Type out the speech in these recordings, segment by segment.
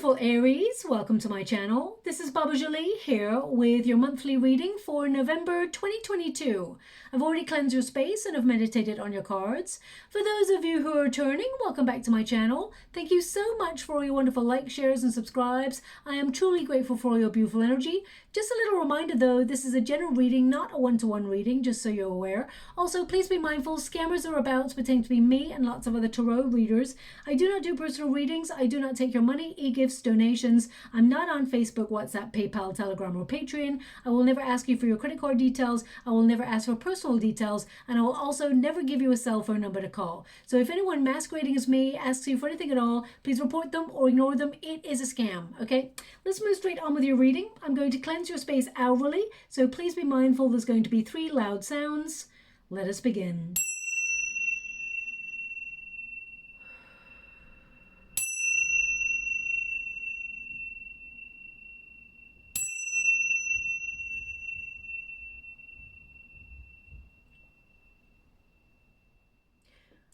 beautiful Aries, welcome to my channel. This is Baba Jolie here with your monthly reading for November 2022. I've already cleansed your space and have meditated on your cards. For those of you who are returning, welcome back to my channel. Thank you so much for all your wonderful likes, shares and subscribes. I am truly grateful for all your beautiful energy. Just a little reminder though, this is a general reading, not a one-to-one reading, just so you're aware. Also, please be mindful, scammers are about to pretend to be me and lots of other tarot readers. I do not do personal readings. I do not take your money, e-gifts, donations. I'm not on Facebook, WhatsApp, PayPal, Telegram, or Patreon. I will never ask you for your credit card details. I will never ask for personal details. And I will also never give you a cell phone number to call. So if anyone masquerading as me asks you for anything at all, please report them or ignore them. It is a scam, okay? Let's move straight on with your reading. I'm going to cleanse your space hourly, so please be mindful there's going to be 3 loud sounds. Let us begin.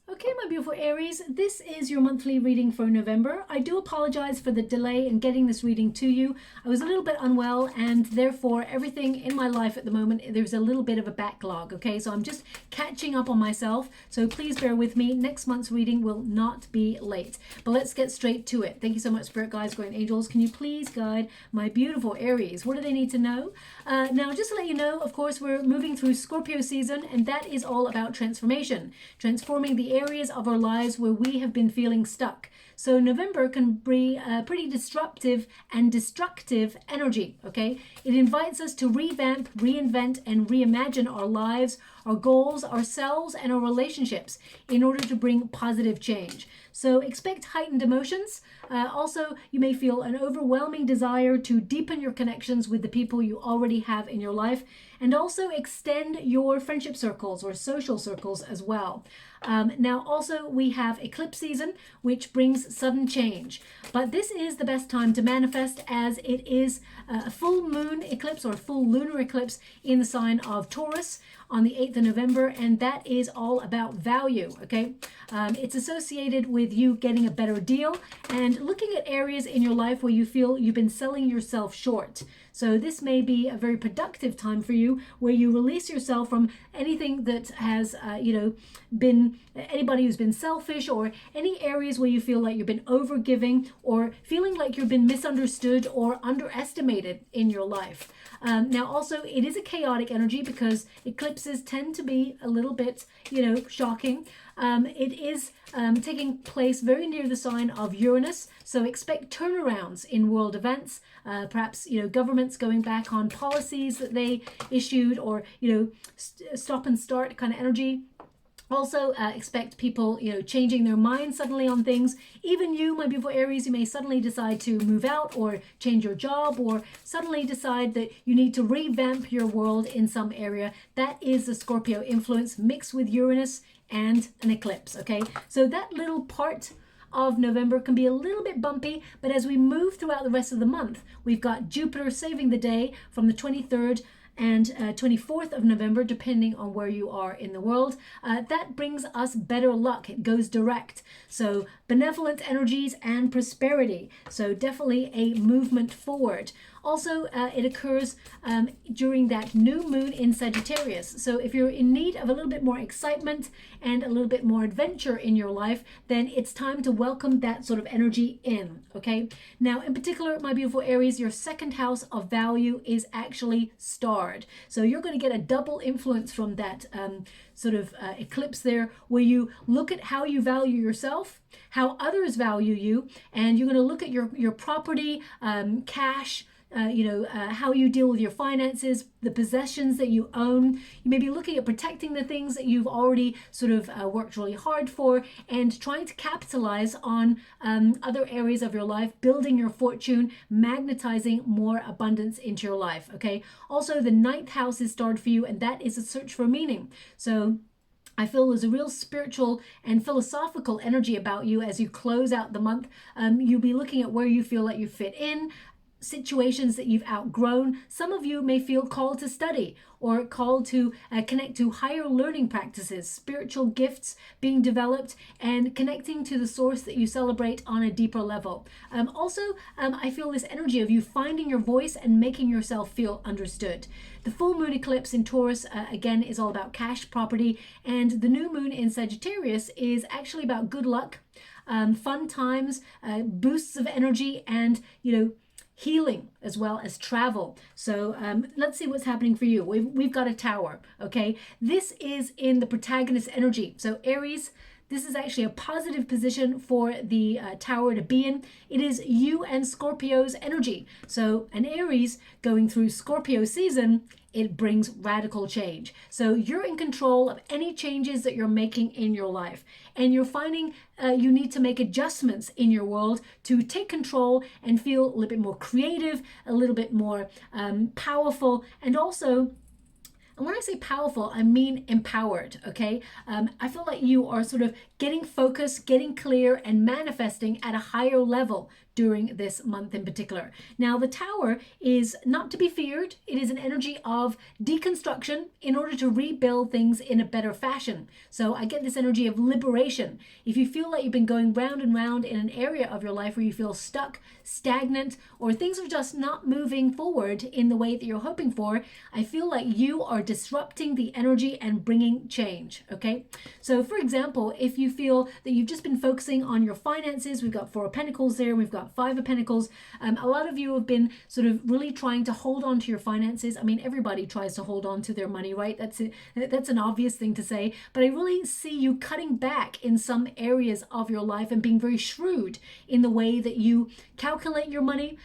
Okay, my beautiful Aries, this is your monthly reading for November. I do apologize for the delay in getting this reading to you. I was a little bit unwell and therefore everything in my life at the moment, there's a little bit of a backlog, okay? So I'm just catching up on myself. So please bear with me. Next month's reading will not be late. But let's get straight to it. Thank you so much, Spirit Guides, Guardian Angels. Can you please guide my beautiful Aries? What do they need to know? Now, just to let you know, of course, we're moving through Scorpio season, and that is all about transformation. Transforming the areas of our lives where we have been feeling stuck. So November can be a pretty disruptive and destructive energy, okay? It invites us to revamp, reinvent, and reimagine our lives, our goals, ourselves, and our relationships in order to bring positive change. So expect heightened emotions. Also, you may feel an overwhelming desire to deepen your connections with the people you already have in your life, and also extend your friendship circles or social circles as well. Now, also, we have eclipse season, which brings sudden change. But this is the best time to manifest, as it is a full moon eclipse or full lunar eclipse in the sign of Taurus on the 8th of November, and that is all about value, okay? It's associated with you getting a better deal and looking at areas in your life where you feel you've been selling yourself short. So this may be a very productive time for you, where you release yourself from anything that has, been anybody who's been selfish, or any areas where you feel like you've been overgiving or feeling like you've been misunderstood or underestimated in your life. Now, also, it is a chaotic energy because eclipses tend to be a little bit, shocking. It is taking place very near the sign of Uranus, so expect turnarounds in world events. Perhaps, governments going back on policies that they issued, or, stop and start kind of energy. Also, expect people, changing their minds suddenly on things. Even you, my beautiful Aries, you may suddenly decide to move out or change your job, or suddenly decide that you need to revamp your world in some area. That is the Scorpio influence mixed with Uranus and an eclipse, okay? So that little part of November can be a little bit bumpy, but as we move throughout the rest of the month, we've got Jupiter saving the day from the 23rd and 24th of November, depending on where you are in the world. That brings us better luck. It goes direct. So benevolent energies and prosperity. So definitely a movement forward. Also, it occurs during that new moon in Sagittarius. So if you're in need of a little bit more excitement and a little bit more adventure in your life, then it's time to welcome that sort of energy in, okay? Now, in particular, my beautiful Aries, your second house of value is actually starred. So you're going to get a double influence from that eclipse there, where you look at how you value yourself, how others value you, and you're going to look at your property, cash, how you deal with your finances, the possessions that you own. You may be looking at protecting the things that you've already worked really hard for, and trying to capitalize on other areas of your life, building your fortune, magnetizing more abundance into your life, okay? Also, the 9th house is starred for you, and that is a search for meaning. So I feel there's a real spiritual and philosophical energy about you as you close out the month. You'll be looking at where you feel like you fit in, situations that you've outgrown. Some of you may feel called to study or called to connect to higher learning practices, spiritual gifts being developed, and connecting to the source that you celebrate on a deeper level. I feel this energy of you finding your voice and making yourself feel understood. The full moon eclipse in Taurus, again, is all about cash, property, and the new moon in Sagittarius is actually about good luck, fun times, boosts of energy, and, healing as well as travel. So let's see what's happening for you. We've got a Tower, okay? This is in the protagonist energy. So Aries, this is actually a positive position for the Tower to be in. It is you and Scorpio's energy. So an Aries going through Scorpio season, it brings radical change. So you're in control of any changes that you're making in your life. And you're finding you need to make adjustments in your world to take control and feel a little bit more creative, a little bit more powerful, and also, and when I say powerful, I mean empowered, okay? I feel like you are sort of getting focused, getting clear, and manifesting at a higher level during this month in particular. Now, the Tower is not to be feared. It is an energy of deconstruction in order to rebuild things in a better fashion. So I get this energy of liberation. If you feel like you've been going round and round in an area of your life where you feel stuck, stagnant, or things are just not moving forward in the way that you're hoping for, I feel like you are disrupting the energy and bringing change, okay? So for example, if you feel that you've just been focusing on your finances, we've got Four of Pentacles there, we've got Five of Pentacles. A lot of you have been sort of really trying to hold on to your finances. I mean, everybody tries to hold on to their money, right? That's an obvious thing to say, but I really see you cutting back in some areas of your life and being very shrewd in the way that you calculate your money,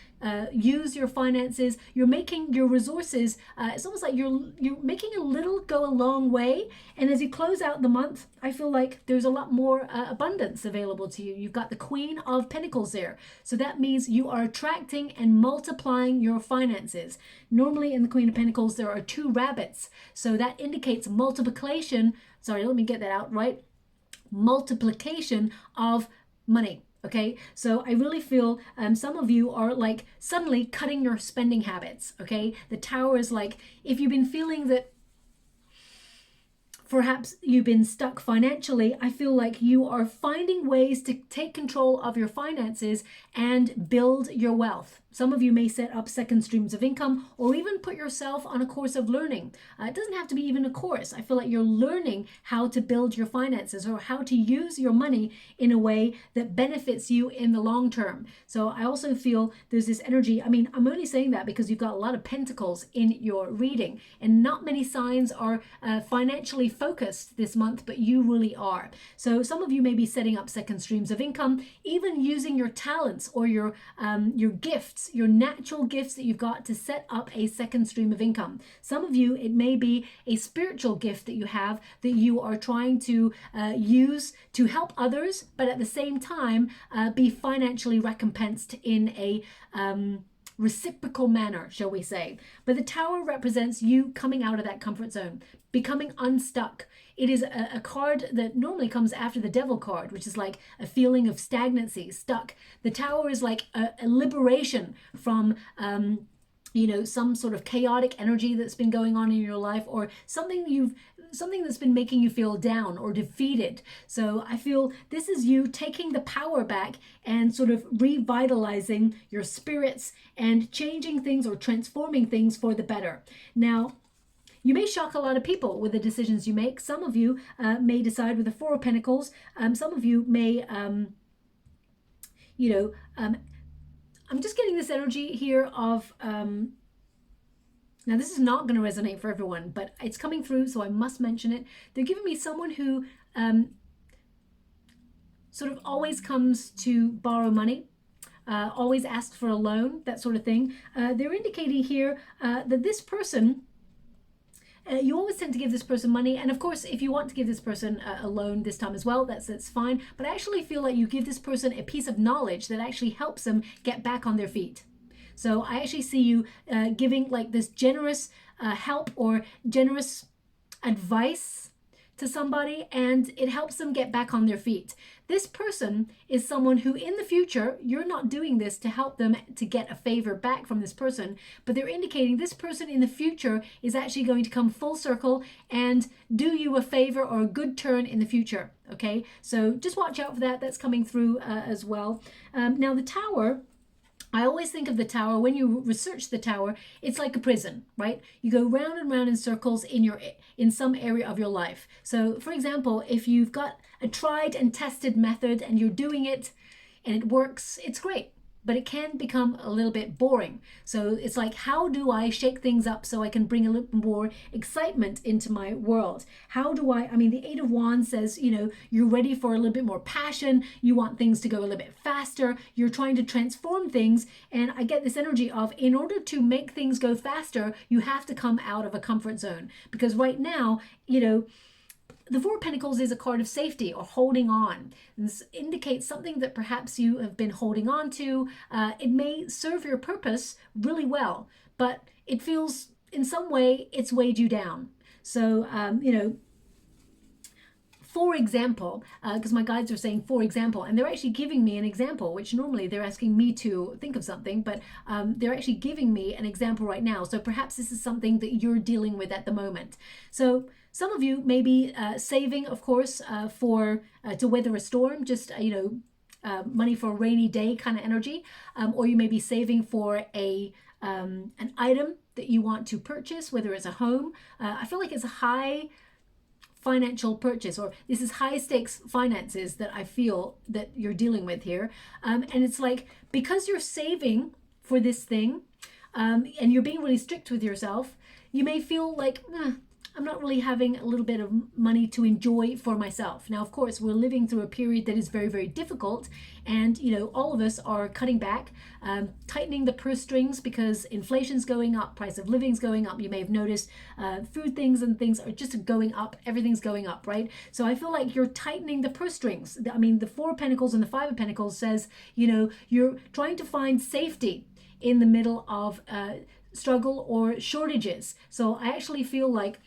use your finances. You're making your resources, it's almost like you're making a little go a long way. And as you close out the month, I feel like there's a lot more abundance available to you. You've got the Queen of Pentacles there. So that means you are attracting and multiplying your finances. Normally in the Queen of Pentacles, there are two rabbits. So that indicates multiplication. Sorry, let me get that out right. Multiplication of money. Okay, so I really feel some of you are like suddenly cutting your spending habits. Okay, the Tower is like, if you've been feeling that perhaps you've been stuck financially, I feel like you are finding ways to take control of your finances and build your wealth. Some of you may set up second streams of income or even put yourself on a course of learning. It doesn't have to be even a course. I feel like you're learning how to build your finances or how to use your money in a way that benefits you in the long term. So I also feel there's this energy. I mean, I'm only saying that because you've got a lot of pentacles in your reading, and not many signs are financially focused this month, but you really are. So some of you may be setting up second streams of income, even using your talents or your gifts, your natural gifts that you've got to set up a second stream of income. Some of you, it may be a spiritual gift that you have that you are trying to use to help others, but at the same time be financially recompensed in a reciprocal manner, shall we say. But the Tower represents you coming out of that comfort zone, becoming unstuck. It is a card that normally comes after the Devil card, which is like a feeling of stagnancy, stuck. The Tower is like a liberation from some sort of chaotic energy that's been going on in your life, or something that's been making you feel down or defeated. So I feel this is you taking the power back and sort of revitalizing your spirits and changing things or transforming things for the better. Now, you may shock a lot of people with the decisions you make. Some of you may decide with the Four of Pentacles. Some of you may, I'm just getting this energy here of, now this is not going to resonate for everyone, but it's coming through, so I must mention it. They're giving me someone who sort of always comes to borrow money. Always asks for a loan, that sort of thing. They're indicating here that this person, you always tend to give this person money, and of course if you want to give this person a loan this time as well, that's fine, but I actually feel like you give this person a piece of knowledge that actually helps them get back on their feet. So I actually see you giving like this generous help or generous advice to somebody and it helps them get back on their feet. This person is someone who in the future, you're not doing this to help them to get a favor back from this person, but they're indicating this person in the future is actually going to come full circle and do you a favor or a good turn in the future. Okay, so just watch out for that. That's coming through as well. Now the Tower, I always think of the Tower, when you research the Tower, it's like a prison, right? You go round and round in circles in some area of your life. So for example, if you've got a tried and tested method and you're doing it and it works, it's great. But it can become a little bit boring. So it's like, how do I shake things up so I can bring a little more excitement into my world? How do I mean, the Eight of Wands says, you know, you're ready for a little bit more passion. You want things to go a little bit faster. You're trying to transform things. And I get this energy of, in order to make things go faster, you have to come out of a comfort zone. Because right now, you know, the Four of Pentacles is a card of safety or holding on. This indicates something that perhaps you have been holding on to. It may serve your purpose really well, but it feels in some way it's weighed you down. So, you know, for example, because my guides are saying, for example, and they're actually giving me an example, which normally they're asking me to think of something, but they're actually giving me an example right now. So perhaps this is something that you're dealing with at the moment. So some of you may be saving, of course, to weather a storm, just, you know, money for a rainy day kind of energy, or you may be saving for an item that you want to purchase, whether it's a home. I feel like it's a high financial purchase, or this is high stakes finances that I feel that you're dealing with here. And it's like, because you're saving for this thing and you're being really strict with yourself, you may feel like, I'm not really having a little bit of money to enjoy for myself. Now, of course, we're living through a period that is very, very difficult. And, you know, all of us are cutting back, tightening the purse strings because inflation's going up, price of living's going up. You may have noticed food things and things are just going up. Everything's going up, right? So I feel like you're tightening the purse strings. I mean, the Four of Pentacles and the Five of Pentacles says, you know, you're trying to find safety in the middle of struggle or shortages. So I actually feel like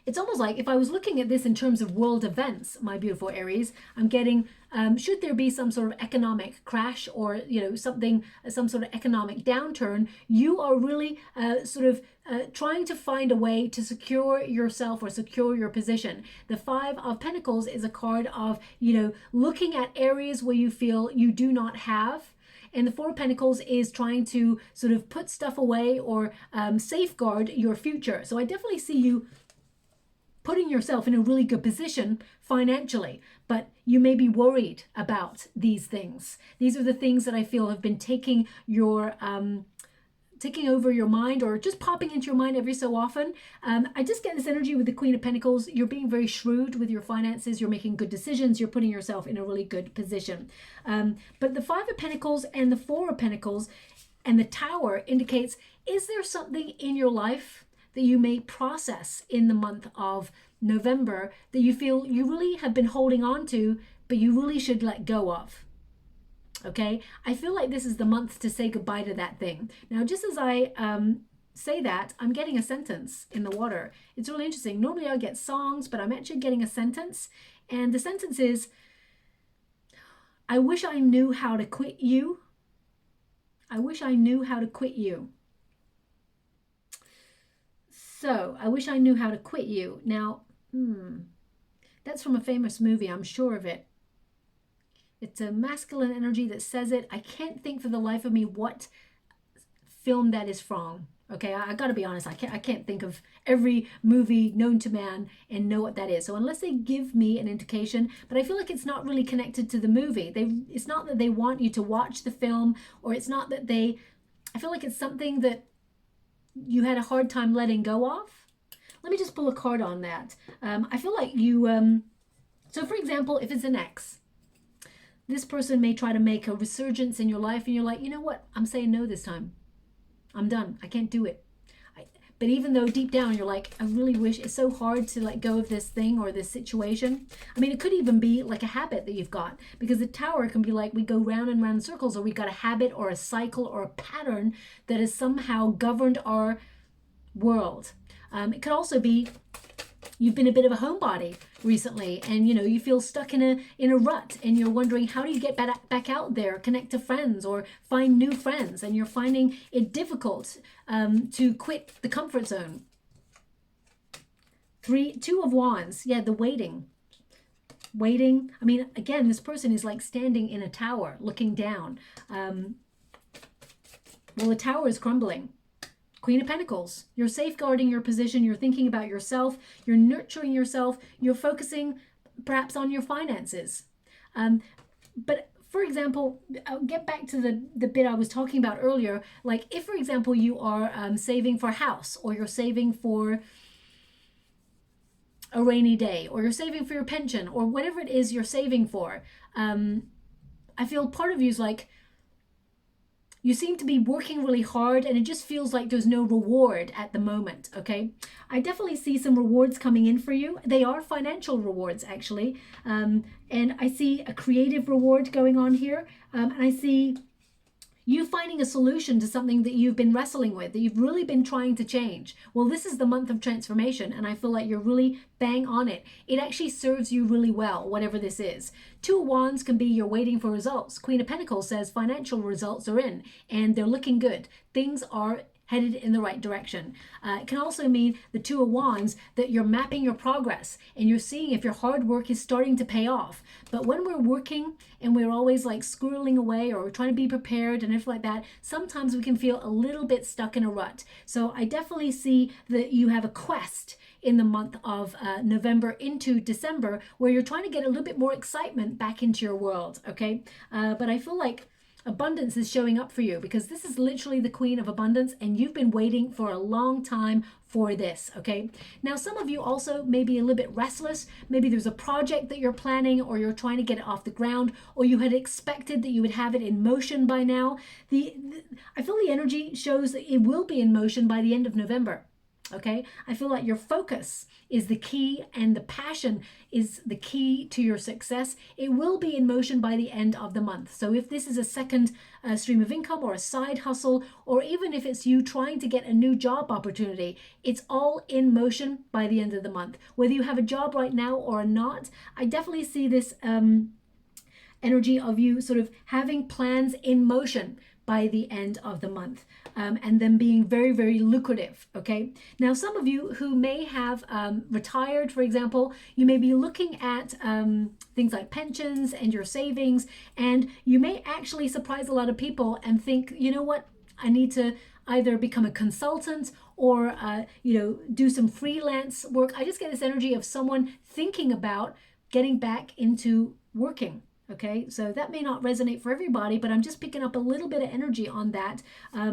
it's almost like if I was looking at this in terms of world events, my beautiful Aries, I'm getting, should there be some sort of economic crash or, you know, some sort of economic downturn, you are really trying to find a way to secure yourself or secure your position. The Five of Pentacles is a card of, you know, looking at areas where you feel you do not have. And the Four of Pentacles is trying to sort of put stuff away or safeguard your future. So I definitely see you putting yourself in a really good position financially, but you may be worried about these things. These are the things that I feel have been taking over your mind or just popping into your mind every so often. I just get this energy with the Queen of Pentacles. You're being very shrewd with your finances. You're making good decisions. You're putting yourself in a really good position. But the Five of Pentacles and the Four of Pentacles and the Tower indicates, is there something in your life that you may process in the month of November that you feel you really have been holding on to, but you really should let go of? Okay, I feel like this is the month to say goodbye to that thing. Now, just as I say that, I'm getting a sentence in the water. It's really interesting. Normally I get songs, but I'm actually getting a sentence. And the sentence is, I wish I knew how to quit you. I wish I knew how to quit you. So, I wish I knew how to quit you. Now, that's from a famous movie, I'm sure of it. It's a masculine energy that says it. I can't think for the life of me what film that is from. Okay, I got to be honest. I can't think of every movie known to man and know what that is. So unless they give me an indication, but I feel like it's not really connected to the movie. It's not that they want you to watch the film, or it's not that I feel like it's something that you had a hard time letting go of. Let me just pull a card on that. I feel like you, so for example, if it's an ex, this person may try to make a resurgence in your life and you're like, you know what? I'm saying no this time. I'm done. I can't do it. But even though deep down you're like, I really wish, it's so hard to let go of this thing or this situation. I mean, it could even be like a habit that you've got, because the Tower can be like, we go round and round in circles, or we got a habit or a cycle or a pattern that has somehow governed our world. It could also be you've been a bit of a homebody recently, and you feel stuck in a rut, and you're wondering, how do you get back out there, connect to friends or find new friends, and you're finding it difficult to quit the comfort zone. Two of Wands, yeah, the waiting. I mean, again, this person is like standing in a tower looking down. Well, the tower is crumbling. Queen of Pentacles, you're safeguarding your position, you're thinking about yourself, you're nurturing yourself, you're focusing perhaps on your finances. But for example, I'll get back to the bit I was talking about earlier. Like if, for example, you are saving for a house, or you're saving for a rainy day, or you're saving for your pension, or whatever it is you're saving for, I feel part of you is like, you seem to be working really hard, and it just feels like there's no reward at the moment, okay? I definitely see some rewards coming in for you. They are financial rewards, actually. And I see a creative reward going on here. And I see you finding a solution to something that you've been wrestling with, that you've really been trying to change. Well, this is the month of transformation, and I feel like you're really bang on it. It actually serves you really well, whatever this is. Two of Wands can be you're waiting for results. Queen of Pentacles says financial results are in, and they're looking good. Things are headed in the right direction. It can also mean the Two of Wands, that you're mapping your progress and you're seeing if your hard work is starting to pay off. But when we're working and we're always like squirreling away, or we're trying to be prepared and everything like that, sometimes we can feel a little bit stuck in a rut. So I definitely see that you have a quest in the month of November into December, where you're trying to get a little bit more excitement back into your world, okay? But I feel like abundance is showing up for you, because this is literally the Queen of Abundance, and you've been waiting for a long time for this, okay? Now, some of you also may be a little bit restless. Maybe there's a project that you're planning, or you're trying to get it off the ground, or you had expected that you would have it in motion by now. I feel the energy shows that it will be in motion by the end of November. Okay, I feel like your focus is the key, and the passion is the key to your success. It will be in motion by the end of the month. So if this is a second stream of income, or a side hustle, or even if it's you trying to get a new job opportunity, it's all in motion by the end of the month. Whether you have a job right now or not, I definitely see this energy of you sort of having plans in motion by the end of the month, and them being very, very lucrative, okay? Now, some of you who may have retired, for example, you may be looking at things like pensions and your savings, and you may actually surprise a lot of people and think, you know what, I need to either become a consultant or, do some freelance work. I just get this energy of someone thinking about getting back into working. Okay, so that may not resonate for everybody, but I'm just picking up a little bit of energy on that.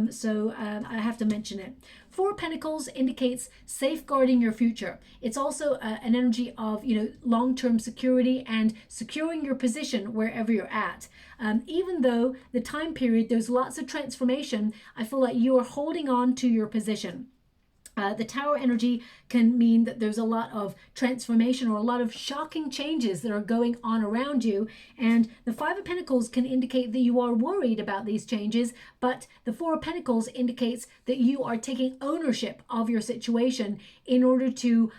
So I have to mention it. Four of Pentacles indicates safeguarding your future. It's also an energy of, long-term security and securing your position wherever you're at. Even though the time period, there's lots of transformation, I feel like you are holding on to your position. The Tower energy can mean that there's a lot of transformation, or a lot of shocking changes that are going on around you. And the Five of Pentacles can indicate that you are worried about these changes, but the Four of Pentacles indicates that you are taking ownership of your situation in order to,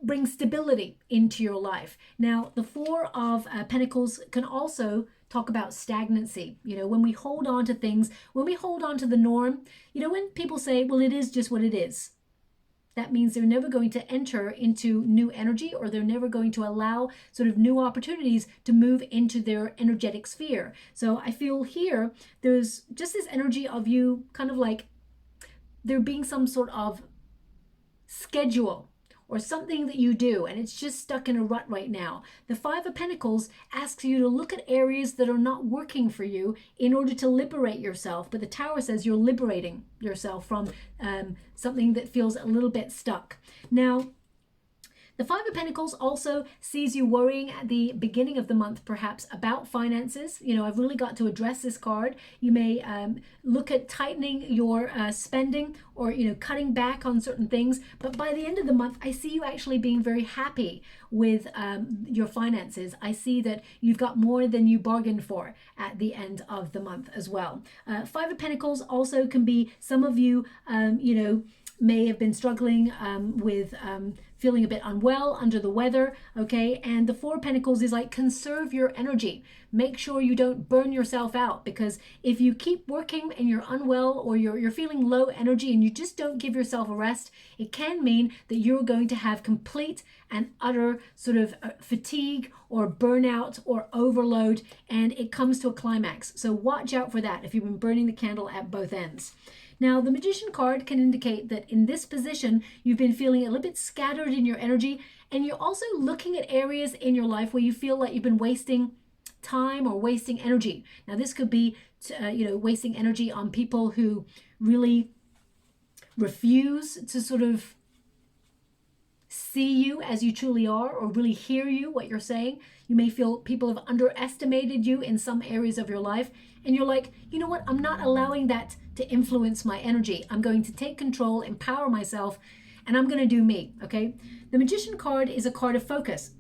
bring stability into your life. Now, the Four of Pentacles can also talk about stagnancy. When we hold on to things, when we hold on to the norm, when people say, well, it is just what it is, that means they're never going to enter into new energy, or they're never going to allow sort of new opportunities to move into their energetic sphere. So I feel here, there's just this energy of you kind of like there being some sort of schedule or something that you do, and it's just stuck in a rut right now. The Five of Pentacles asks you to look at areas that are not working for you in order to liberate yourself. But the Tower says you're liberating yourself from something that feels a little bit stuck. Now, the Five of Pentacles also sees you worrying at the beginning of the month, perhaps, about finances. I've really got to address this card. You may look at tightening your spending, or, cutting back on certain things. But by the end of the month, I see you actually being very happy with your finances. I see that you've got more than you bargained for at the end of the month as well. Five of Pentacles also can be some of you, may have been struggling with feeling a bit unwell, under the weather, okay? And the Four of Pentacles is like, conserve your energy. Make sure you don't burn yourself out, because if you keep working and you're unwell, or you're feeling low energy and you just don't give yourself a rest, it can mean that you're going to have complete and utter sort of fatigue or burnout or overload, and it comes to a climax. So watch out for that if you've been burning the candle at both ends. Now, the Magician card can indicate that in this position, you've been feeling a little bit scattered in your energy, and you're also looking at areas in your life where you feel like you've been wasting time or wasting energy. Now, this could be, wasting energy on people who really refuse to sort of see you as you truly are, or really hear you, what you're saying. You may feel people have underestimated you in some areas of your life, and you're like, you know what, I'm not allowing that to influence my energy. I'm going to take control, empower myself, and I'm going to do me, okay? The Magician card is a card of focus.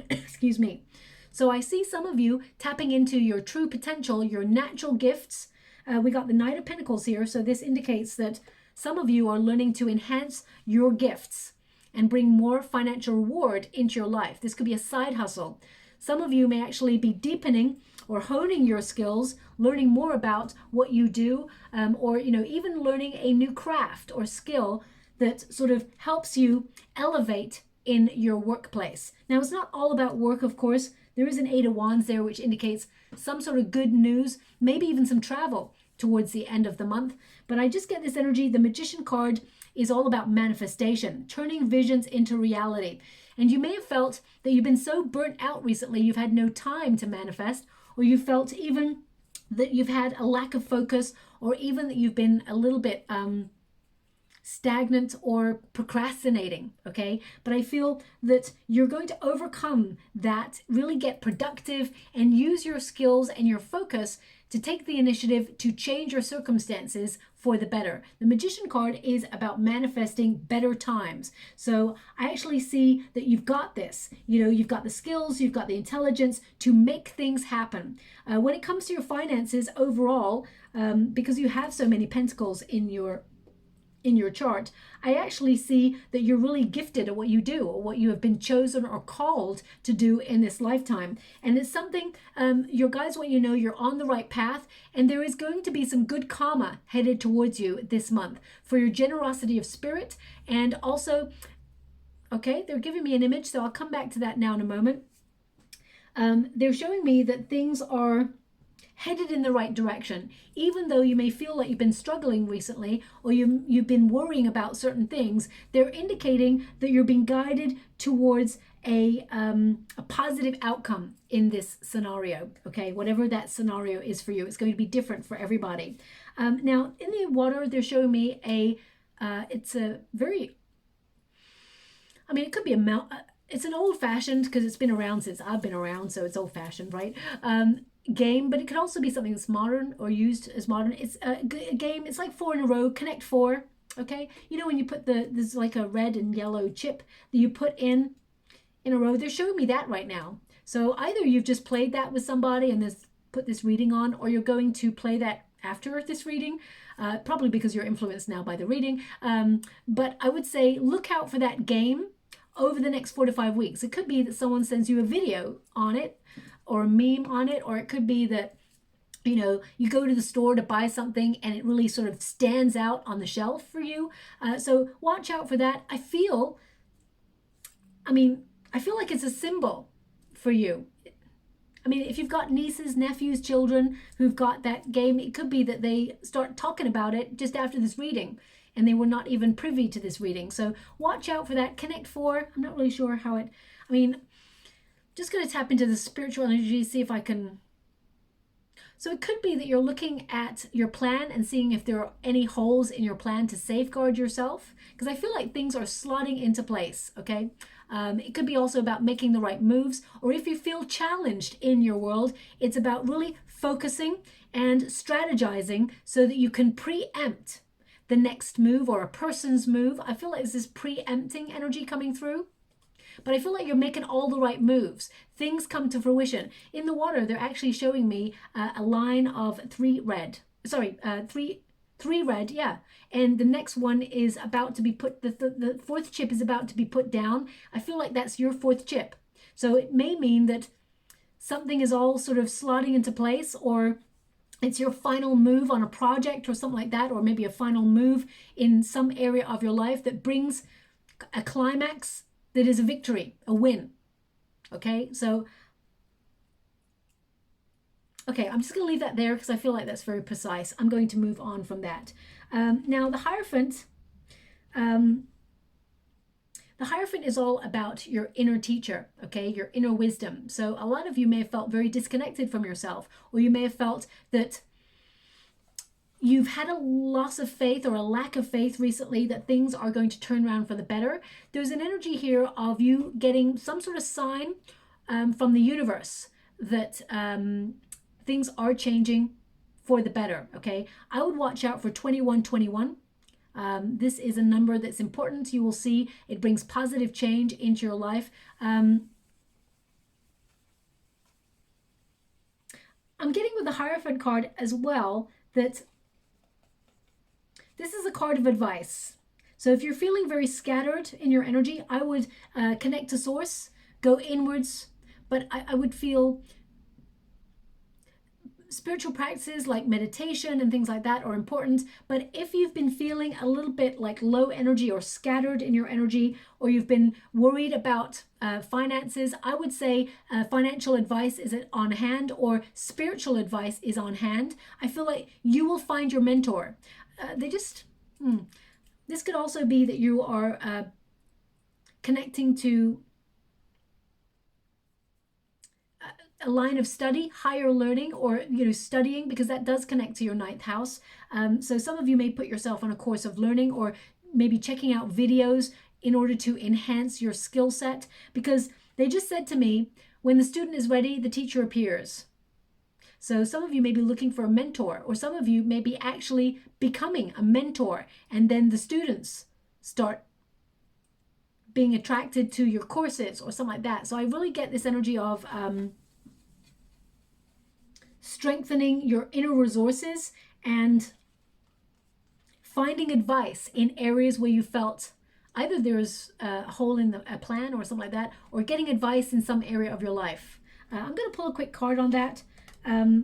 Excuse me. So I see some of you tapping into your true potential, your natural gifts. We got the Knight of Pentacles here, so this indicates that some of you are learning to enhance your gifts and bring more financial reward into your life. This could be a side hustle. Some of you may actually be deepening or honing your skills, learning more about what you do, or even learning a new craft or skill that sort of helps you elevate in your workplace. Now, it's not all about work, of course. There is an Eight of Wands there, which indicates some sort of good news, maybe even some travel towards the end of the month. But I just get this energy. The Magician card is all about manifestation, turning visions into reality. And you may have felt that you've been so burnt out recently, you've had no time to manifest, or you felt even that you've had a lack of focus, or even that you've been a little bit stagnant or procrastinating, okay? But I feel that you're going to overcome that, really get productive, and use your skills and your focus to take the initiative to change your circumstances for the better. The Magician card is about manifesting better times. So I actually see that you've got this. You've got the skills, you've got the intelligence to make things happen. When it comes to your finances overall, because you have so many pentacles in your chart, I actually see that you're really gifted at what you do, or what you have been chosen or called to do in this lifetime. And it's something your guides want you to know you're on the right path, and there is going to be some good karma headed towards you this month for your generosity of spirit. And also, okay, they're giving me an image, so I'll come back to that now in a moment. They're showing me that things are headed in the right direction, even though you may feel like you've been struggling recently, or you've been worrying about certain things. They're indicating that you're being guided towards a positive outcome in this scenario, okay? Whatever that scenario is for you, it's going to be different for everybody. Now, in the water, they're showing me it's a very, it could be it's an old-fashioned, because it's been around since I've been around, so it's old-fashioned, right? Game, but it could also be something that's modern or used as modern. It's a game. It's like 4 in a row, connect 4. Okay, when you put there's like a red and yellow chip that you put in a row. They're showing me that right now. So either you've just played that with somebody and put this reading on, or you're going to play that after this reading, probably because you're influenced now by the reading. But I would say look out for that game over the next 4 to 5 weeks. It could be that someone sends you a video on it, or a meme on it, or it could be that you go to the store to buy something and it really sort of stands out on the shelf for you. So watch out for that. I feel like it's a symbol for you. If you've got nieces, nephews, children who've got that game, it could be that they start talking about it just after this reading, and they were not even privy to this reading. So watch out for that. Connect 4. I'm not really sure how it, just going to tap into the spiritual energy, see if I can. So it could be that you're looking at your plan and seeing if there are any holes in your plan to safeguard yourself, because I feel like things are slotting into place, okay? It could be also about making the right moves, or if you feel challenged in your world, it's about really focusing and strategizing so that you can preempt the next move or a person's move. I feel like there's this preempting energy coming through. But I feel like you're making all the right moves. Things come to fruition. In the water, they're actually showing me a line of 3 red. Sorry, 3 3 red, yeah. And the next one is about to be put, the fourth chip is about to be put down. I feel like that's your fourth chip. So it may mean that something is all sort of slotting into place, or it's your final move on a project or something like that, or maybe a final move in some area of your life that brings a climax that is a victory, a win. Okay, so, okay, I'm just going to leave that there because I feel like that's very precise. I'm going to move on from that. Now, the Hierophant is all about your inner teacher, okay, your inner wisdom. So a lot of you may have felt very disconnected from yourself, or you may have felt that you've had a loss of faith or a lack of faith recently that things are going to turn around for the better. There's an energy here of you getting some sort of sign from the universe that things are changing for the better, okay? I would watch out for 2121. This is a number that's important. You will see it brings positive change into your life. I'm getting with the Hierophant card as well that this is a card of advice. So if you're feeling very scattered in your energy, I would connect to source, go inwards, but I would feel spiritual practices like meditation and things like that are important. But if you've been feeling a little bit like low energy or scattered in your energy, or you've been worried about finances, I would say financial advice is on hand, or spiritual advice is on hand. I feel like you will find your mentor. This could also be that you are connecting to a line of study, higher learning, or studying, because that does connect to your 9th house. So some of you may put yourself on a course of learning, or maybe checking out videos in order to enhance your skill set, because they just said to me, when the student is ready, the teacher appears. So some of you may be looking for a mentor, or some of you may be actually becoming a mentor, and then the students start being attracted to your courses or something like that. So I really get this energy of strengthening your inner resources and finding advice in areas where you felt either there's a hole in a plan or something like that, or getting advice in some area of your life. I'm going to pull a quick card on that. A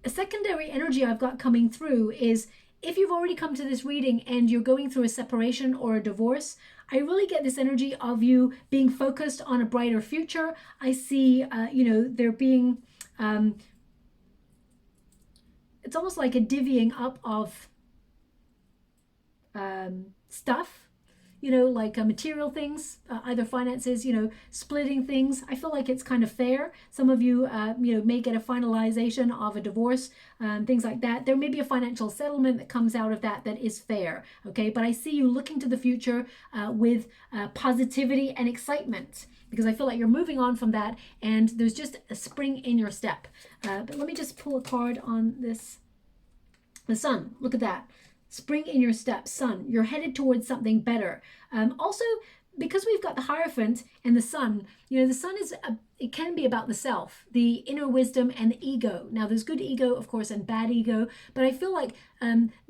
secondary energy I've got coming through is, if you've already come to this reading and you're going through a separation or a divorce, I really get this energy of you being focused on a brighter future. I see, there being, it's almost like a divvying up of stuff, like material things, either finances, splitting things. I feel like it's kind of fair. Some of you, may get a finalization of a divorce, things like that. There may be a financial settlement that comes out of that is fair, okay? But I see you looking to the future with positivity and excitement, because I feel like you're moving on from that, and there's just a spring in your step. But let me just pull a card on this. The Sun, look at that. Spring in your step, Sun. You're headed towards something better. Also, because we've got the Hierophant and the Sun, the Sun it can be about the self, the inner wisdom and the ego. Now, there's good ego, of course, and bad ego, but I feel like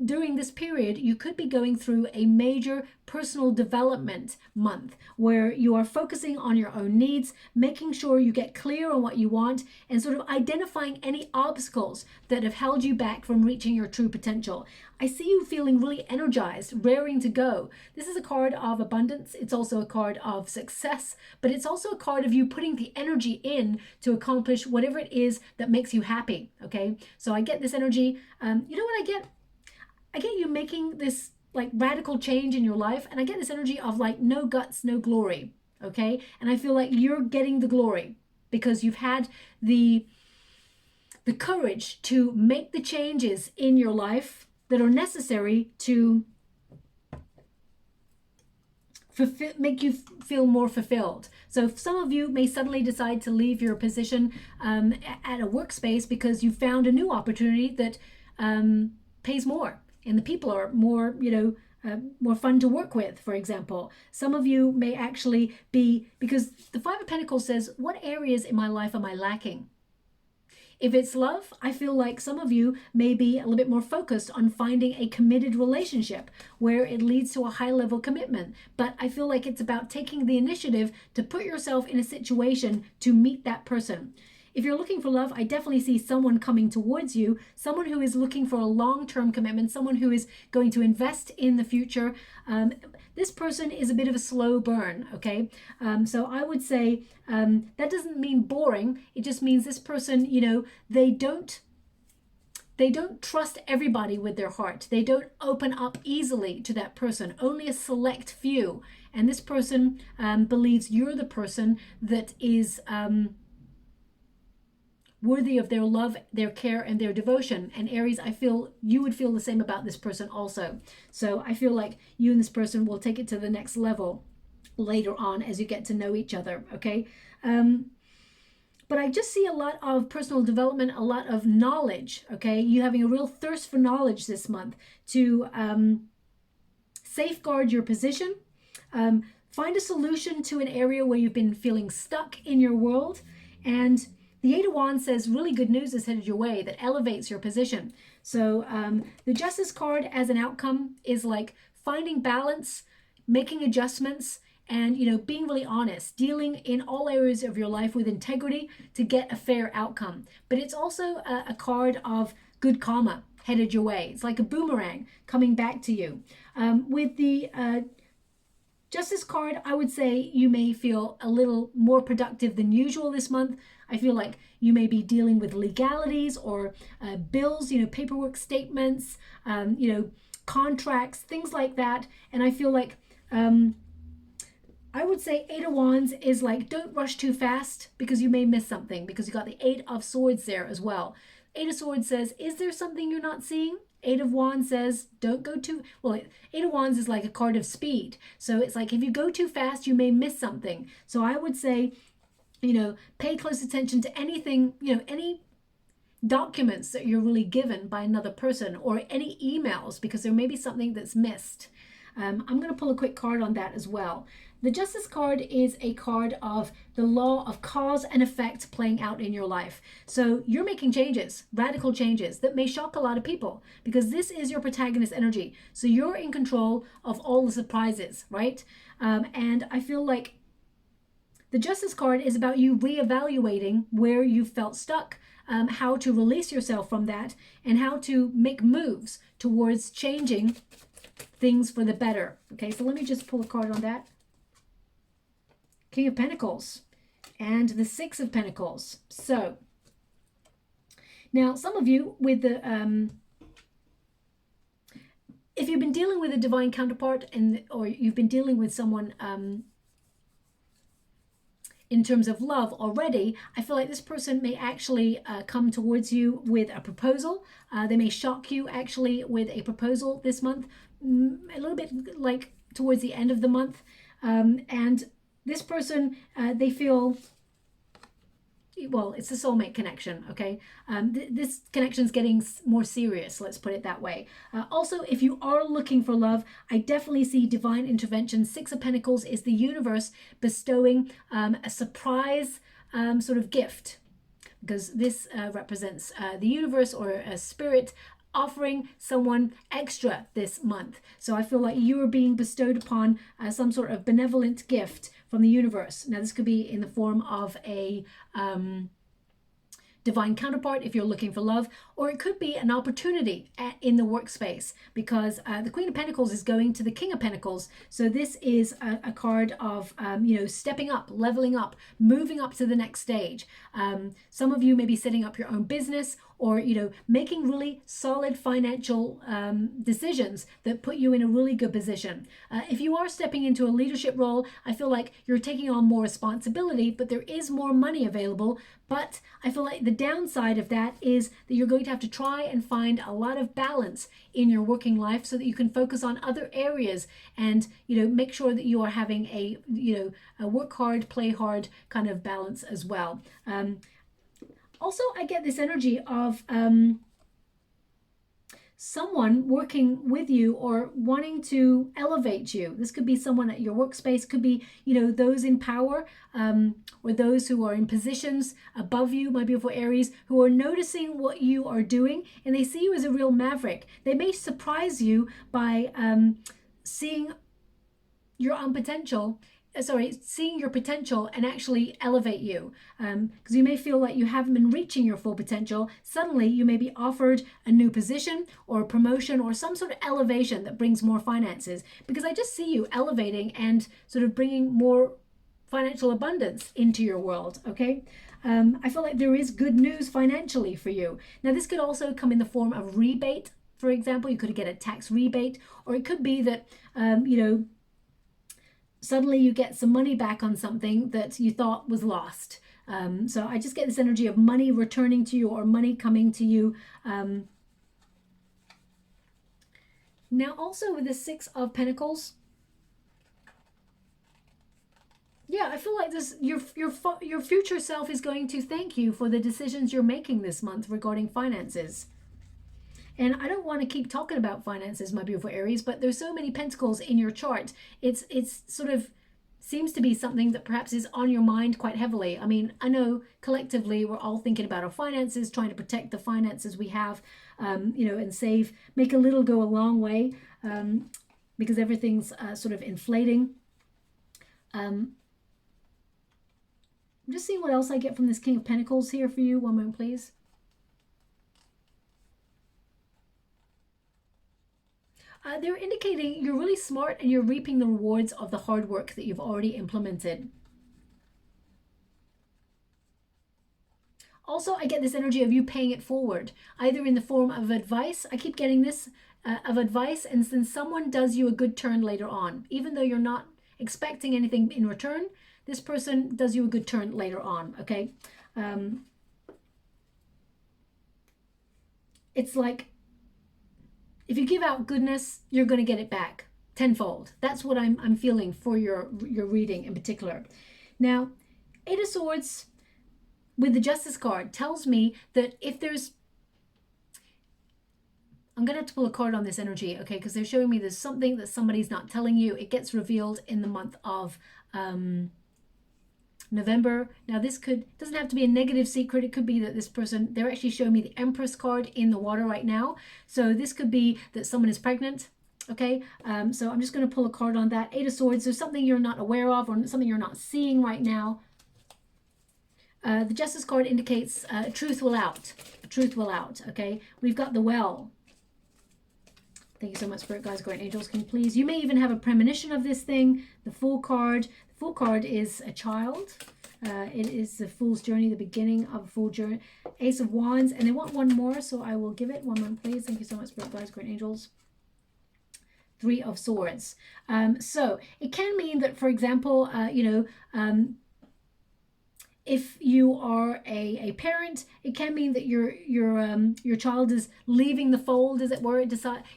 during this period, you could be going through a major personal development month where you are focusing on your own needs, making sure you get clear on what you want, and sort of identifying any obstacles that have held you back from reaching your true potential. I see you feeling really energized, raring to go. This is a card of abundance. It's also a card of success, but it's also a card of you putting the energy in to accomplish whatever it is that makes you happy, okay? So I get this energy. You know what I get? I get you making this like radical change in your life, and I get this energy of like no guts, no glory, okay? And I feel like you're getting the glory because you've had the courage to make the changes in your life that are necessary to make you feel more fulfilled. So some of you may suddenly decide to leave your position at a workspace because you found a new opportunity that pays more, and the people are more, more fun to work with, for example. Some of you may actually be, because the Five of Pentacles says, what areas in my life am I lacking? If it's love, I feel like some of you may be a little bit more focused on finding a committed relationship where it leads to a high level commitment. But I feel like it's about taking the initiative to put yourself in a situation to meet that person. If you're looking for love, I definitely see someone coming towards you, someone who is looking for a long-term commitment, someone who is going to invest in the future. This person is a bit of a slow burn, okay? So I would say that doesn't mean boring. It just means this person, you know, they don't trust everybody with their heart. They don't open up easily to that person, only a select few. And this person believes you're the person that is worthy of their love, their care, and their devotion. And Aries, I feel you would feel the same about this person also. So I feel like you and this person will take it to the next level later on as you get to know each other, okay? But I just see a lot of personal development, a lot of knowledge, okay? You having a real thirst for knowledge this month to safeguard your position, find a solution to an area where you've been feeling stuck in your world. And the Eight of Wands says really good news is headed your way that elevates your position. So the Justice card as an outcome is like finding balance, making adjustments, and, you know, being really honest, dealing in all areas of your life with integrity to get a fair outcome. But it's also a card of good karma headed your way. It's like a boomerang coming back to you. With the Justice card, I would say you may feel a little more productive than usual this month. I feel like you may be dealing with legalities or bills, you know, paperwork statements, you know, contracts, things like that. And I feel like I would say Eight of Wands is like, don't rush too fast because you may miss something, because you got the Eight of Swords there as well. Eight of Swords says, is there something you're not seeing? Eight of Wands says, don't go too, well, Eight of Wands is like a card of speed. So it's like, if you go too fast, you may miss something. So I would say, you know, pay close attention to anything, you know, any documents that you're really given by another person or any emails, because there may be something that's missed. I'm going to pull a quick card on that as well. The Justice card is a card of the law of cause and effect playing out in your life. So you're making changes, radical changes that may shock a lot of people, because this is your protagonist energy. So you're in control of all the surprises, right? And I feel like the Justice card is about you reevaluating where you felt stuck, how to release yourself from that, and how to make moves towards changing things for the better. Okay, so let me just pull a card on that. King of Pentacles and the Six of Pentacles. So now some of you with the if you've been dealing with a divine counterpart, and or you've been dealing with someone in terms of love already, I feel like this person may actually come towards you with a proposal. They may shock you actually with a proposal this month, a little bit like towards the end of the month. And this person, they feel, well, it's a soulmate connection, okay? This connection is getting more serious, let's put it that way. Also, if you are looking for love, I definitely see divine intervention. Six of Pentacles is the universe bestowing a surprise sort of gift, because this represents the universe or a spirit offering someone extra this month. So I feel like you are being bestowed upon some sort of benevolent gift from the universe. Now this could be in the form of a divine counterpart if you're looking for love, or it could be an opportunity in the workspace, because the Queen of Pentacles is going to the King of Pentacles. So this is a card of you know, stepping up, leveling up, moving up to the next stage. Some of you may be setting up your own business, or, you know, making really solid financial decisions that put you in a really good position. If you are stepping into a leadership role, I feel like you're taking on more responsibility, but there is more money available. But I feel like the downside of that is that you're going to have to try and find a lot of balance in your working life so that you can focus on other areas and, you know, make sure that you are having a, you know, a work hard, play hard kind of balance as well. Also, I get this energy of someone working with you or wanting to elevate you. This could be someone at your workspace, could be, you know, those in power, or those who are in positions above you, my beautiful Aries, who are noticing what you are doing, and they see you as a real maverick. They may surprise you by seeing your own potential, seeing your potential and actually elevate you. Because you may feel like you haven't been reaching your full potential. Suddenly you may be offered a new position or a promotion or some sort of elevation that brings more finances. Because I just see you elevating and sort of bringing more financial abundance into your world, okay? I feel like there is good news financially for you. Now, this could also come in the form of rebate. For example, you could get a tax rebate, or it could be that, you know, suddenly you get some money back on something that you thought was lost. So I just get this energy of money returning to you or money coming to you. Now also with the Six of Pentacles, yeah, I feel like this your future self is going to thank you for the decisions you're making this month regarding finances. And I don't want to keep talking about finances, my beautiful Aries, but there's so many pentacles in your chart. It's sort of seems to be something that perhaps is on your mind quite heavily. I mean, I know collectively we're all thinking about our finances, trying to protect the finances we have, you know, and save, make a little go a long way, because everything's sort of inflating. Just seeing what else I get from this King of Pentacles here for you. One moment, please. They're indicating you're really smart and you're reaping the rewards of the hard work that you've already implemented. Also, I get this energy of you paying it forward, either in the form of advice. I keep getting this of advice, and since someone does you a good turn later on, even though you're not expecting anything in return, this person does you a good turn later on, okay? It's like, if you give out goodness, you're going to get it back tenfold. That's what I'm feeling for your reading in particular. Now, Eight of Swords with the Justice card tells me that if there's, I'm going to have to pull a card on this energy, okay, because they're showing me there's something that somebody's not telling you. It gets revealed in the month of November. Now this doesn't have to be a negative secret. It could be that this person, they're actually showing me the Empress card in the water right now. So this could be that someone is pregnant. Okay, so I'm just going to pull a card on that. Eight of Swords, there's something you're not aware of or something you're not seeing right now. The Justice card indicates truth will out. Truth will out, okay? We've got the Well. Thank you so much, Spirit Guides, Guardian Angels. Can you please? You may even have a premonition of this thing. The Fool card. The Fool card is a child. It is the Fool's Journey, the beginning of a Fool Journey. Ace of Wands. And they want one more, so I will give it. One moment, please. Thank you so much, Spirit Guides, Guardian Angels. Three of Swords. So it can mean that, for example, you know, if you are a parent, it can mean that your child is leaving the fold, as it were.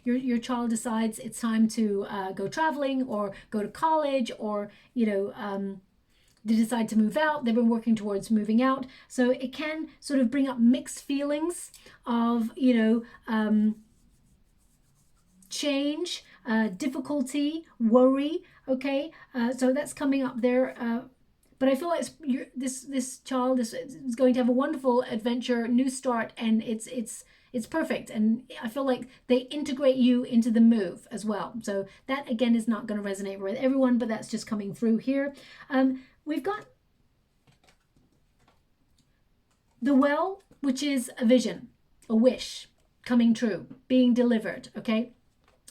Your child decides it's time to go traveling or go to college, or you know, they decide to move out. They've been working towards moving out, so it can sort of bring up mixed feelings of, you know, change, difficulty, worry. Okay, so that's coming up there. But I feel like this child is going to have a wonderful adventure, new start, and it's perfect. And I feel like they integrate you into the move as well. So that again is not going to resonate with everyone, but that's just coming through here. We've got the Well, which is a vision, a wish coming true, being delivered. Okay,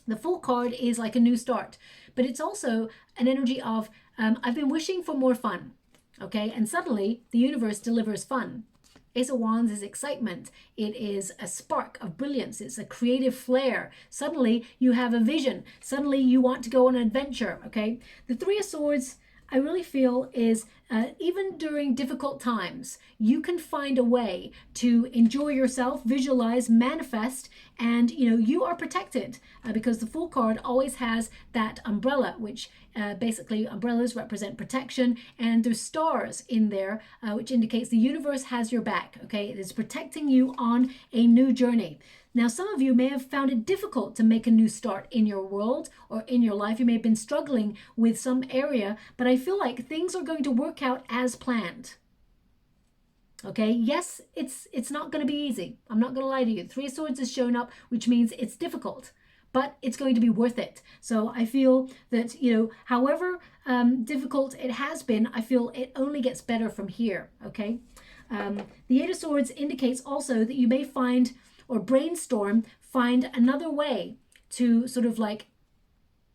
the Fool card is like a new start, but it's also an energy of I've been wishing for more fun. Okay, and suddenly the universe delivers fun. Ace of Wands is excitement. It is a spark of brilliance. It's a creative flair. Suddenly you have a vision. Suddenly you want to go on an adventure. Okay, the Three of Swords, I really feel, is even during difficult times, you can find a way to enjoy yourself, visualize, manifest, and you know you are protected because the Fool card always has that umbrella, which basically umbrellas represent protection, and there's stars in there, which indicates the universe has your back. Okay, it is protecting you on a new journey. Now, some of you may have found it difficult to make a new start in your world or in your life. You may have been struggling with some area, but I feel like things are going to work out as planned. Okay, yes, it's not going to be easy. I'm not going to lie to you. Three of Swords has shown up, which means it's difficult, but it's going to be worth it. So I feel that, however difficult it has been, I feel it only gets better from here, okay? The Eight of Swords indicates also that you may find or brainstorm, find another way to sort of like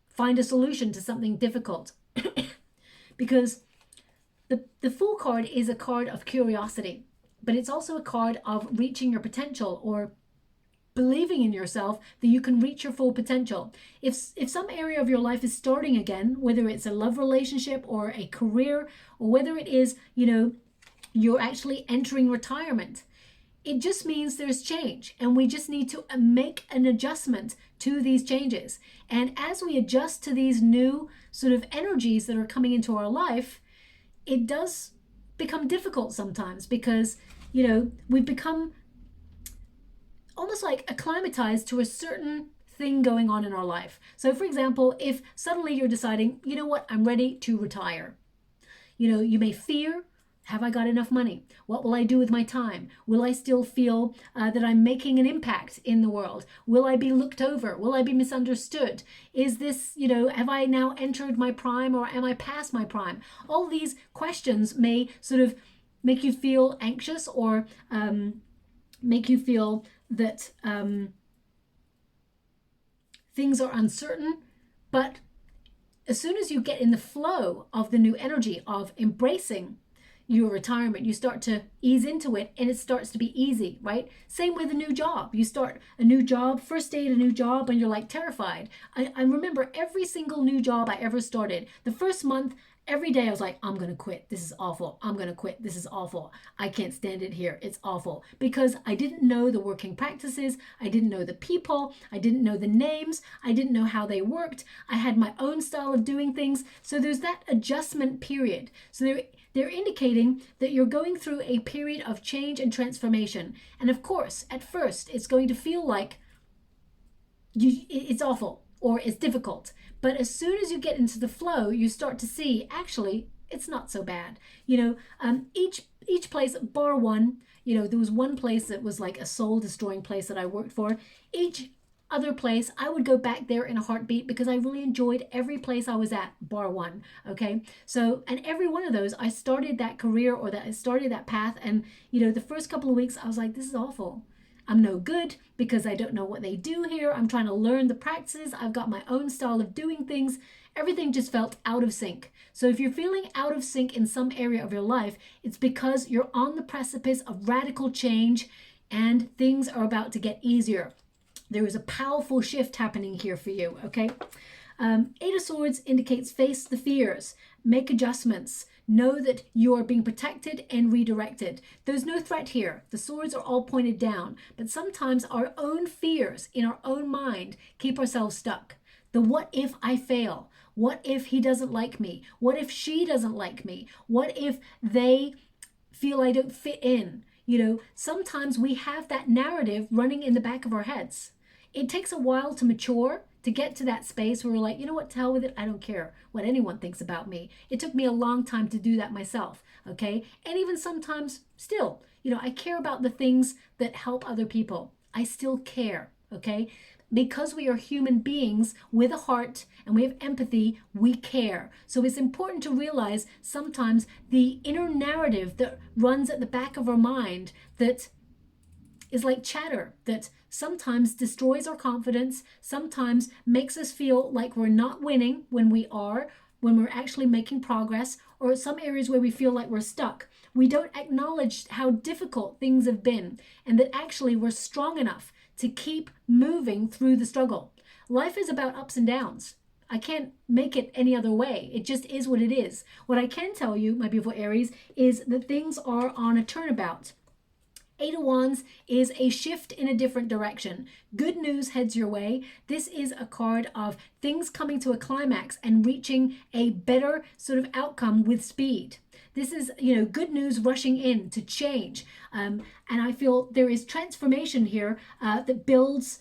find a solution to something difficult. Because the Fool card is a card of curiosity, but it's also a card of reaching your potential or believing in yourself that you can reach your full potential. If some area of your life is starting again, whether it's a love relationship or a career, or whether it is, you're actually entering retirement, it just means there's change, and we just need to make an adjustment to these changes. And as we adjust to these new sort of energies that are coming into our life, it does become difficult sometimes because, we've become almost like acclimatized to a certain thing going on in our life. So for example, if suddenly you're deciding, you know what, I'm ready to retire. You may fear, have I got enough money? What will I do with my time? Will I still feel that I'm making an impact in the world? Will I be looked over? Will I be misunderstood? Is this, have I now entered my prime or am I past my prime? All these questions may sort of make you feel anxious or make you feel that things are uncertain. But as soon as you get in the flow of the new energy of embracing your retirement, you start to ease into it and it starts to be easy, right? Same with a new job. You start a new job, first day at a new job, and you're like terrified. I remember every single new job I ever started, the first month, every day I was like, I'm going to quit. This is awful. I'm going to quit. This is awful. I can't stand it here. It's awful. Because I didn't know the working practices. I didn't know the people. I didn't know the names. I didn't know how they worked. I had my own style of doing things. So there's that adjustment period. So they're indicating that you're going through a period of change and transformation. And of course, at first, it's going to feel like it's awful or it's difficult. But as soon as you get into the flow, you start to see, actually, it's not so bad. Each place, bar one, there was one place that was like a soul-destroying place that I worked for. Each other place, I would go back there in a heartbeat because I really enjoyed every place I was at, bar one, okay? So, and every one of those, I started that career or that I started that path, and, the first couple of weeks, I was like, this is awful. I'm no good because I don't know what they do here. I'm trying to learn the practices. I've got my own style of doing things. Everything just felt out of sync. So if you're feeling out of sync in some area of your life, it's because you're on the precipice of radical change and things are about to get easier. There is a powerful shift happening here for you, okay? Eight of Swords indicates face the fears, make adjustments, know that you are being protected and redirected. There's no threat here. The swords are all pointed down, but sometimes our own fears in our own mind keep ourselves stuck. The what if I fail? What if he doesn't like me? What if she doesn't like me? What if they feel I don't fit in? Sometimes we have that narrative running in the back of our heads. It takes a while to mature, to get to that space where we're like, you know what, to hell with it. I don't care what anyone thinks about me. It took me a long time to do that myself, okay? And even sometimes still, I care about the things that help other people. I still care, okay? Because we are human beings with a heart and we have empathy, we care. So it's important to realize sometimes the inner narrative that runs at the back of our mind that is like chatter that sometimes destroys our confidence, sometimes makes us feel like we're not winning when we're actually making progress, or some areas where we feel like we're stuck. We don't acknowledge how difficult things have been and that actually we're strong enough to keep moving through the struggle. Life is about ups and downs. I can't make it any other way. It just is what it is. What I can tell you, my beautiful Aries, is that things are on a turnabout. Eight of Wands is a shift in a different direction. Good news heads your way. This is a card of things coming to a climax and reaching a better sort of outcome with speed. This is, you know, good news rushing in to change. And I feel there is transformation here that builds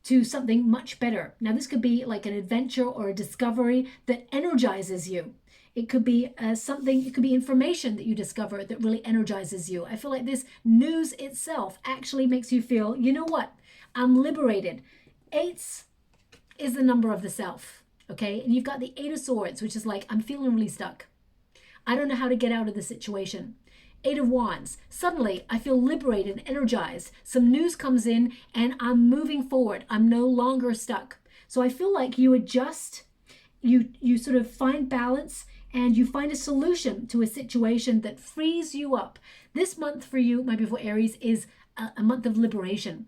to something much better. Now, this could be like an adventure or a discovery that energizes you. It could be something, it could be information that you discover that really energizes you. I feel like this news itself actually makes you feel, you know what? I'm liberated. Eights is the number of the self, okay? And you've got the Eight of Swords, which is like, I'm feeling really stuck. I don't know how to get out of the situation. Eight of Wands. Suddenly, I feel liberated and energized. Some news comes in and I'm moving forward. I'm no longer stuck. So I feel like you adjust, you sort of find balance, and you find a solution to a situation that frees you up. This month for you, my beautiful Aries, is a month of liberation.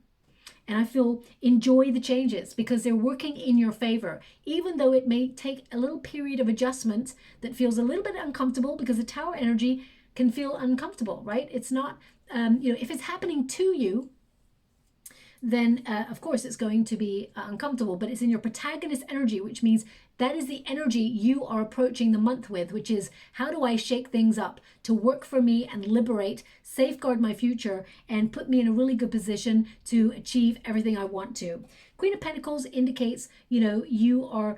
And I feel enjoy the changes because they're working in your favor, even though it may take a little period of adjustment that feels a little bit uncomfortable, because the Tower energy can feel uncomfortable, right? It's not, you know, if it's happening to you, then of course it's going to be uncomfortable, but it's in your protagonist energy, which means that is the energy you are approaching the month with, which is, how do I shake things up to work for me and liberate, safeguard my future, and put me in a really good position to achieve everything I want to. Queen of Pentacles indicates, you know, you are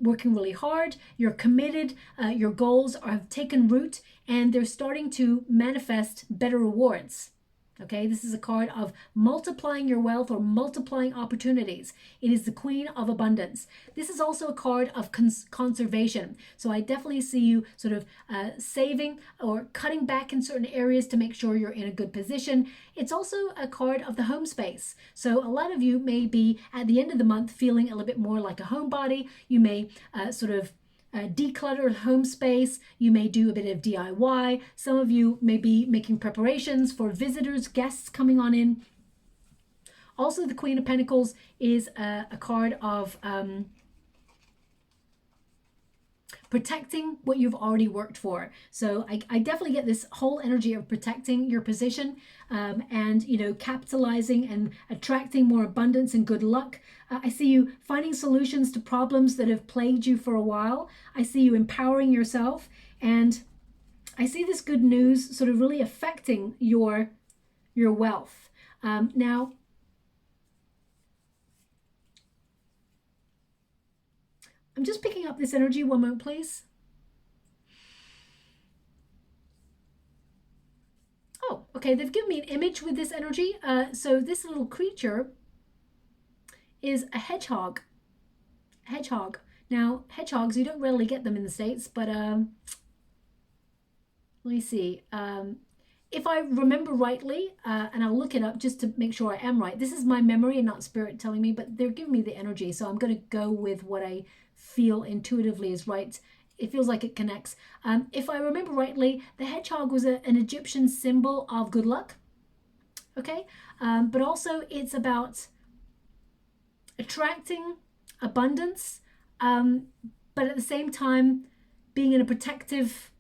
working really hard, you're committed, your goals have taken root, and they're starting to manifest better rewards. Okay, this is a card of multiplying your wealth or multiplying opportunities. It is the Queen of Abundance. This is also a card of conservation. So I definitely see you sort of saving or cutting back in certain areas to make sure you're in a good position. It's also a card of the home space. So a lot of you may be at the end of the month feeling a little bit more like a homebody. You may sort of declutter home space. You may do a bit of DIY. Some of you may be making preparations for visitors, guests coming on in. Also, the Queen of Pentacles is a card of protecting what you've already worked for. So I definitely get this whole energy of protecting your position and, you know, capitalizing and attracting more abundance and good luck. I see you finding solutions to problems that have plagued you for a while. I see you empowering yourself, and I see this good news sort of really affecting your wealth. Now, I'm just picking up this energy. One moment, please. Oh, okay. They've given me an image with this energy. So this little creature is a hedgehog. Hedgehog. Now, hedgehogs, you don't rarely get them in the States, but let me see. If I remember rightly, and I'll look it up just to make sure I am right. This is my memory and not spirit telling me, but they're giving me the energy. So I'm going to go with what I feel intuitively is right. It feels like it connects. If I remember rightly, the hedgehog was an Egyptian symbol of good luck. Okay. But also it's about attracting abundance, but at the same time being in a protective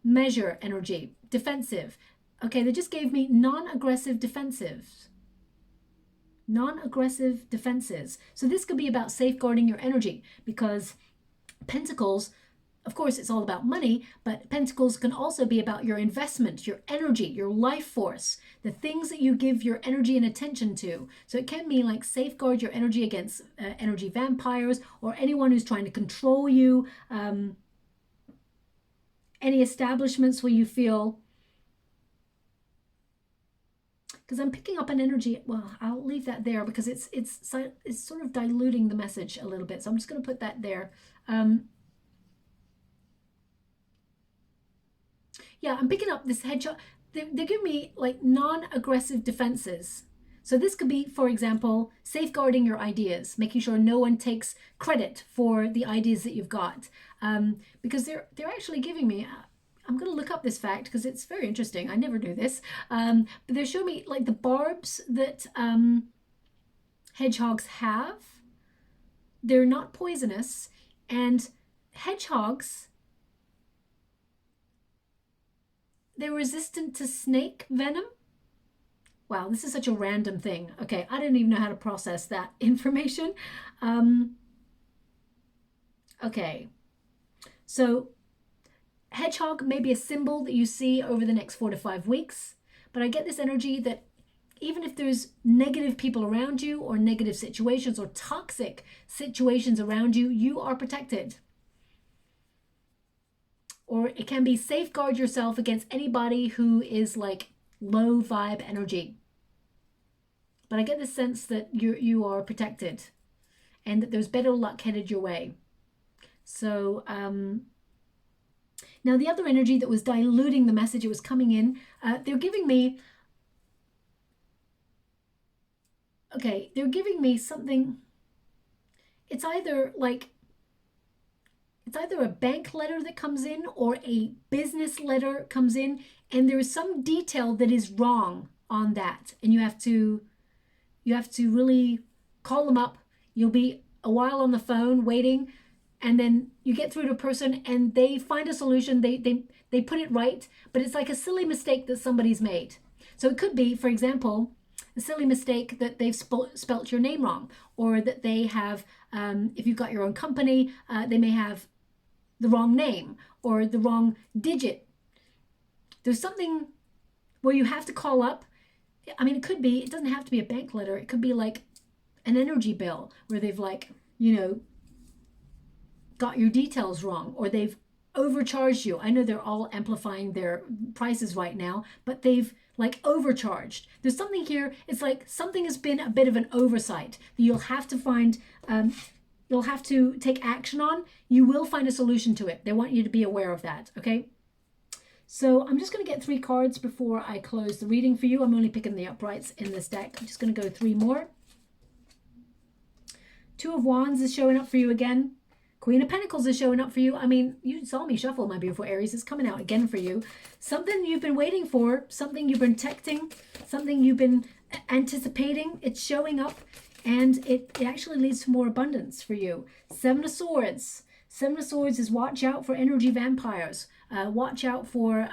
measure energy, defensive. Okay, they just gave me non-aggressive defensives. Non-aggressive defenses. So this could be about safeguarding your energy, because Pentacles, of course, it's all about money, but Pentacles can also be about your investment, your energy, your life force, the things that you give your energy and attention to. So it can mean like safeguard your energy against energy vampires or anyone who's trying to control you. Any establishments where you feel, because I'm picking up an energy, well, I'll leave that there because it's sort of diluting the message a little bit. So I'm just going to put that there. Yeah, I'm picking up this hedgehog. They're giving me like non-aggressive defenses. So this could be, for example, safeguarding your ideas, making sure no one takes credit for the ideas that you've got. Because they're actually giving me, I'm going to look up this fact because it's very interesting. I never knew this. But they're showing me like the barbs that hedgehogs have. They're not poisonous. And hedgehogs they're resistant to snake venom. Wow, this is such a random thing. Okay, I didn't even know how to process that information. Okay, so hedgehog may be a symbol that you see over the next 4 to 5 weeks, but I get this energy that even if there's negative people around you or negative situations or toxic situations around you, you are protected. Or it can be safeguard yourself against anybody who is like low vibe energy. But I get the sense that you are protected and that there's better luck headed your way. So now the other energy that was diluting the message, it was coming in, they're giving me, okay, they're giving me something. It's either a bank letter that comes in or a business letter comes in, and there is some detail that is wrong on that, and you have to really call them up. You'll be a while on the phone waiting, and then you get through to a person and they find a solution. They put it right, but it's like a silly mistake that somebody's made. So it could be, for example, a silly mistake that they've spelt your name wrong, or that they have, if you've got your own company, they may have the wrong name or the wrong digit. There's something where you have to call up. I mean, it doesn't have to be a bank letter. It could be like an energy bill where they've got your details wrong, or they've overcharged you. I know they're all amplifying their prices right now, but they've like overcharged. There's something here. It's like something has been a bit of an oversight that you'll have to find, you'll have to take action on. You will find a solution to it. They want you to be aware of that, okay? So I'm just going to get 3 cards before I close the reading for you. I'm only picking the uprights in this deck. I'm just going to go 3 more. 2 of Wands is showing up for you again. Queen of Pentacles is showing up for you. I mean, you saw me shuffle, my beautiful Aries. It's coming out again for you. Something you've been waiting for, something you've been protecting, something you've been anticipating. It's showing up, and it actually leads to more abundance for you. 7 of Swords. 7 of Swords is watch out for energy vampires. Watch out for,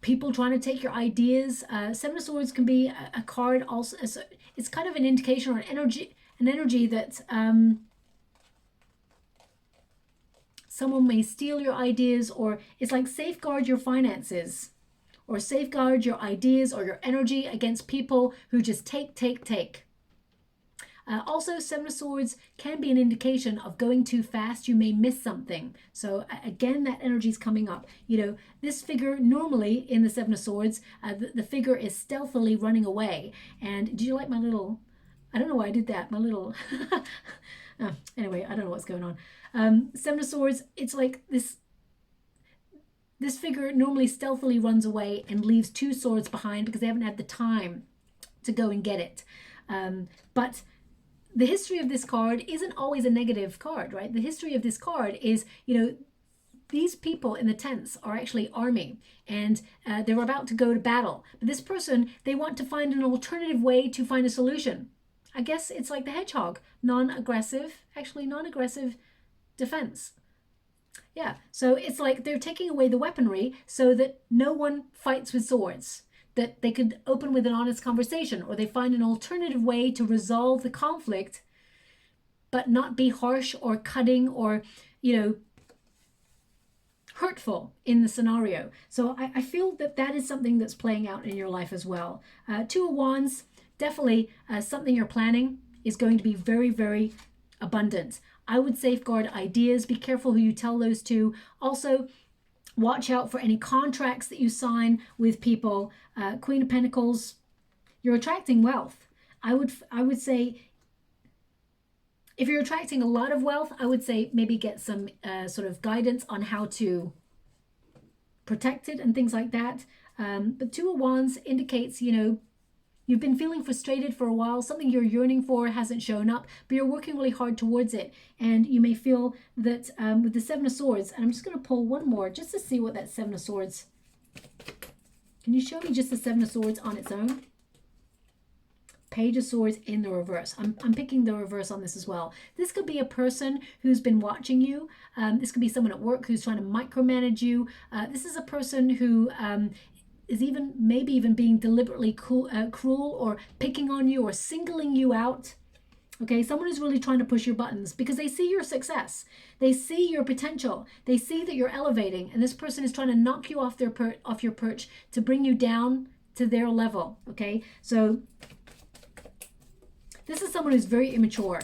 people trying to take your ideas. 7 of Swords can be a card also. It's kind of an indication or an energy that someone may steal your ideas, or it's like safeguard your finances, or safeguard your ideas or your energy against people who just take. Also, 7 of Swords can be an indication of going too fast. You may miss something. So again, that energy is coming up. This figure normally in the 7 of Swords, the figure is stealthily running away. And do you like my little, I don't know why I did that, my little, anyway, I don't know what's going on. 7 of Swords, it's like this figure normally stealthily runs away and leaves 2 swords behind because they haven't had the time to go and get it. But the history of this card isn't always a negative card, right? The history of this card is, these people in the tents are actually army, and they're about to go to battle. But this person, they want to find an alternative way to find a solution. I guess it's like the hedgehog, non-aggressive defense. Yeah, so it's like they're taking away the weaponry so that no one fights with swords, that they could open with an honest conversation, or they find an alternative way to resolve the conflict, but not be harsh or cutting or, hurtful in the scenario. So I feel that is something that's playing out in your life as well. 2 of Wands, definitely something you're planning is going to be very, very abundant. I would safeguard ideas. Be careful who you tell those to. Also, watch out for any contracts that you sign with people. Queen of Pentacles, you're attracting wealth. I would say, if you're attracting a lot of wealth, I would say maybe get some sort of guidance on how to protect it and things like that. But 2 of Wands indicates, you've been feeling frustrated for a while. Something you're yearning for hasn't shown up, but you're working really hard towards it. And you may feel that with the 7 of Swords, and I'm just going to pull one more just to see what that 7 of Swords. Can you show me just the 7 of Swords on its own? Page of Swords in the reverse. I'm picking the reverse on this as well. This could be a person who's been watching you. This could be someone at work who's trying to micromanage you. This is a person who is maybe even being deliberately cruel or picking on you or singling you out. Okay, someone who's really trying to push your buttons because they see your success. They see your potential. They see that you're elevating, and this person is trying to knock you off your perch to bring you down to their level. Okay, so this is someone who's very immature.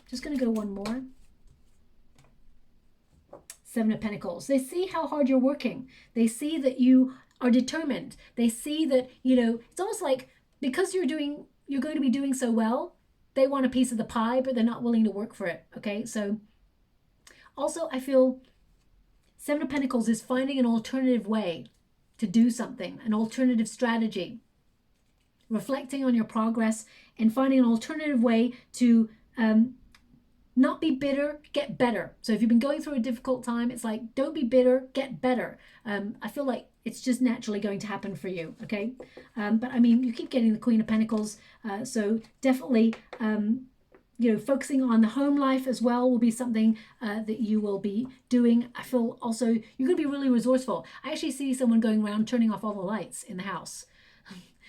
Just going to go one more. Seven of Pentacles. They see how hard you're working. They see that you are determined. They see that, it's almost like because you're going to be doing so well, they want a piece of the pie, but they're not willing to work for it. Okay, so also I feel Seven of Pentacles is finding an alternative way to do something, an alternative strategy, reflecting on your progress and finding an alternative way to not be bitter, get better. So if you've been going through a difficult time, it's like, don't be bitter, get better. I feel like it's just naturally going to happen for you, okay? But I mean, you keep getting the Queen of Pentacles, so definitely, focusing on the home life as well will be something that you will be doing. I feel also you're going to be really resourceful. I actually see someone going around turning off all the lights in the house.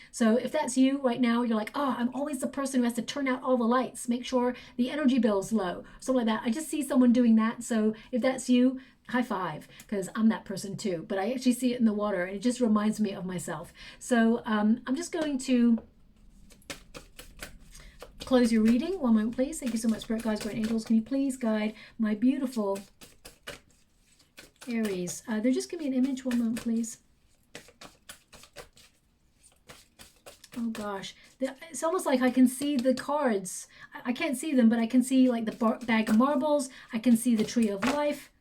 So if that's you right now, you're like, oh, I'm always the person who has to turn out all the lights, make sure the energy bill's low, something like that. I just see someone doing that. So if that's you, high five, because I'm that person too. But I actually see it in the water, and it just reminds me of myself. So I'm just going to close your reading. One moment, please. Thank you so much, Spirit Guides, Great Angels. Can you please guide my beautiful Aries? They're just give me an image. One moment, please. Oh gosh, it's almost like I can see the cards. I can't see them, but I can see like the bag of marbles. I can see the tree of life.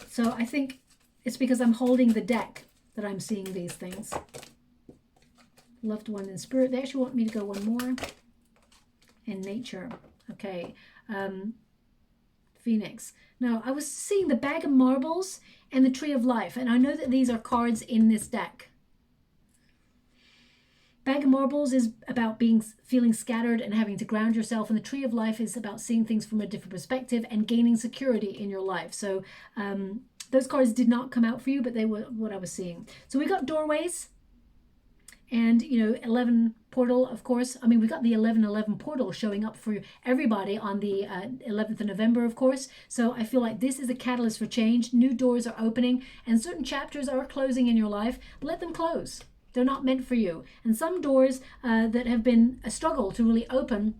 So I think it's because I'm holding the deck that I'm seeing these things. Loved one in spirit. They actually want me to go one more. And nature. Okay. Phoenix. Now, I was seeing the bag of marbles and the tree of life. And I know that these are cards in this deck. Bag of Marbles is about feeling scattered and having to ground yourself, and the Tree of Life is about seeing things from a different perspective and gaining security in your life. So those cards did not come out for you, but they were what I was seeing. So we got doorways and 11 portal, of course. I mean, we got the 1111 portal showing up for everybody on the 11th of November, of course. So I feel like this is a catalyst for change. New doors are opening and certain chapters are closing in your life. Let them close. They're not meant for you. And some doors that have been a struggle to really open,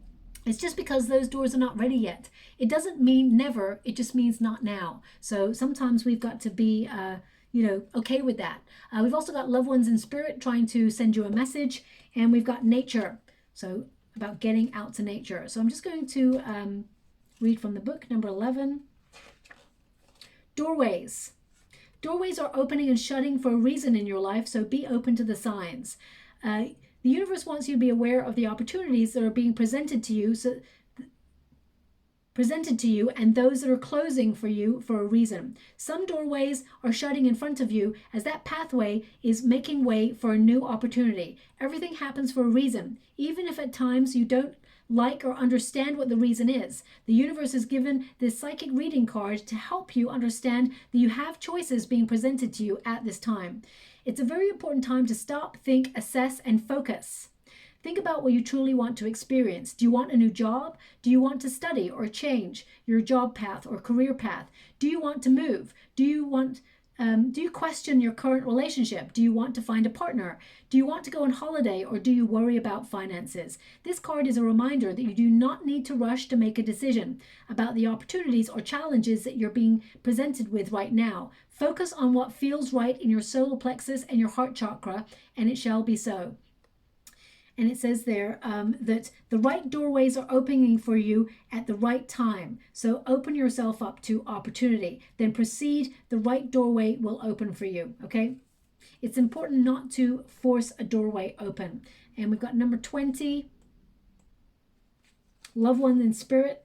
it's just because those doors are not ready yet. It doesn't mean never, it just means not now. So sometimes we've got to be, okay with that. We've also got loved ones in spirit trying to send you a message, and we've got nature. So about getting out to nature. So I'm just going to read from the book, number 11. Doorways. Doorways are opening and shutting for a reason in your life, so be open to the signs. The universe wants you to be aware of the opportunities that are being presented to you, and those that are closing for you for a reason. Some doorways are shutting in front of you as that pathway is making way for a new opportunity. Everything happens for a reason, even if at times you don't like or understand what the reason is. The universe has given this psychic reading card to help you understand that you have choices being presented to you at this time. It's a very important time to stop, think, assess, and focus. Think about what you truly want to experience. Do you want a new job? Do you want to study or change your job path or career path? Do you want to move? Do you question your current relationship? Do you want to find a partner? Do you want to go on holiday, or do you worry about finances? This card is a reminder that you do not need to rush to make a decision about the opportunities or challenges that you're being presented with right now. Focus on what feels right in your solar plexus and your heart chakra, and it shall be so. And it says there that the right doorways are opening for you at the right time. So open yourself up to opportunity. Then proceed. The right doorway will open for you. Okay? It's important not to force a doorway open. And we've got number 20. Loved one in spirit.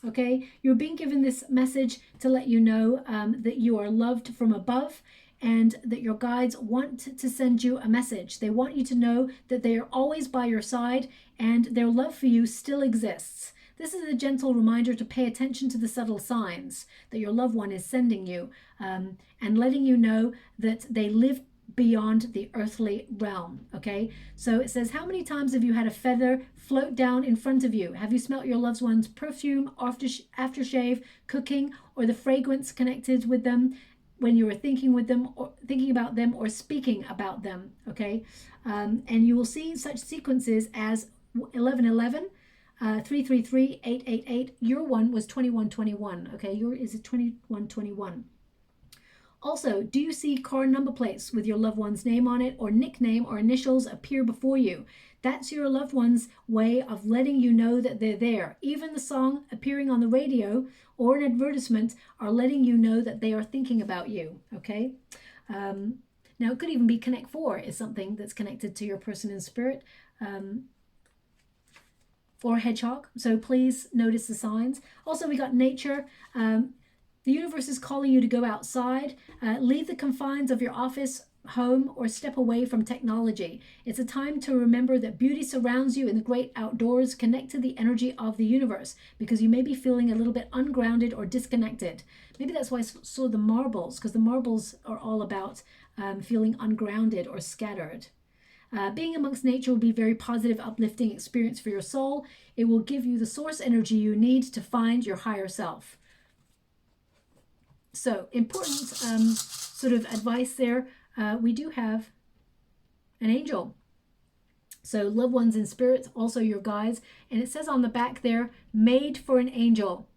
Okay? You're being given this message to let you know that you are loved from above. and that your guides want to send you a message. They want you to know that they are always by your side and their love for you still exists. This is a gentle reminder to pay attention to the subtle signs that your loved one is sending you, and letting you know that they live beyond the earthly realm. Okay, so it says, how many times have you had a feather float down in front of you? Have you smelt your loved one's perfume, aftershave, cooking, or the fragrance connected with them when you were thinking with them, or thinking about them, or speaking about them? Okay, and you will see such sequences as 1111, 333, 888. Your one was 2121. Okay, your is it 2121. Also, do you see car number plates with your loved one's name on it, or nickname or initials appear before you? That's your loved one's way of letting you know that they're there. Even the song appearing on the radio or an advertisement are letting you know that they are thinking about you. Okay. Now, it could even be Connect 4 is something that's connected to your person in spirit. Or hedgehog. So please notice the signs. Also, we got nature. The universe is calling you to go outside, leave the confines of your office, home, or step away from technology. It's a time to remember that beauty surrounds you in the great outdoors. Connect to the energy of the universe, because you may be feeling a little bit ungrounded or disconnected. Maybe that's why I saw the marbles, because the marbles are all about feeling ungrounded or scattered. Being amongst nature will be a very positive, uplifting experience for your soul. It will give you the source energy you need to find your higher self. So, important sort of advice there. We do have an angel. So, loved ones in spirit, also your guides. And it says on the back there, made for an angel.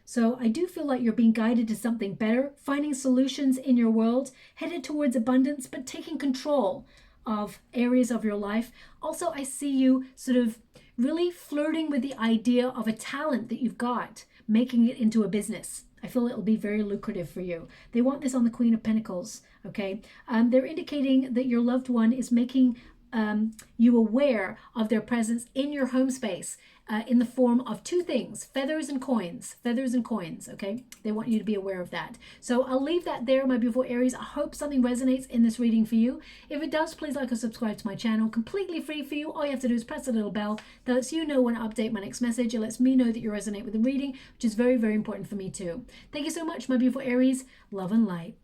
So I do feel like you're being guided to something better, finding solutions in your world, headed towards abundance, but taking control of areas of your life. Also, I see you sort of really flirting with the idea of a talent that you've got, making it into a business. I feel it'll be very lucrative for you. They want this on the Queen of Pentacles, okay? They're indicating that your loved one is making you aware of their presence in your home space in the form of two things: feathers and coins. Feathers and coins, okay? They want you to be aware of that. So I'll leave that there, my beautiful Aries. I hope something resonates in this reading for you. If it does, please like or subscribe to my channel. Completely free for you. All you have to do is press the little bell that lets you know when I update my next message. It lets me know that you resonate with the reading, which is very, very important for me too. Thank you so much, my beautiful Aries. Love and light.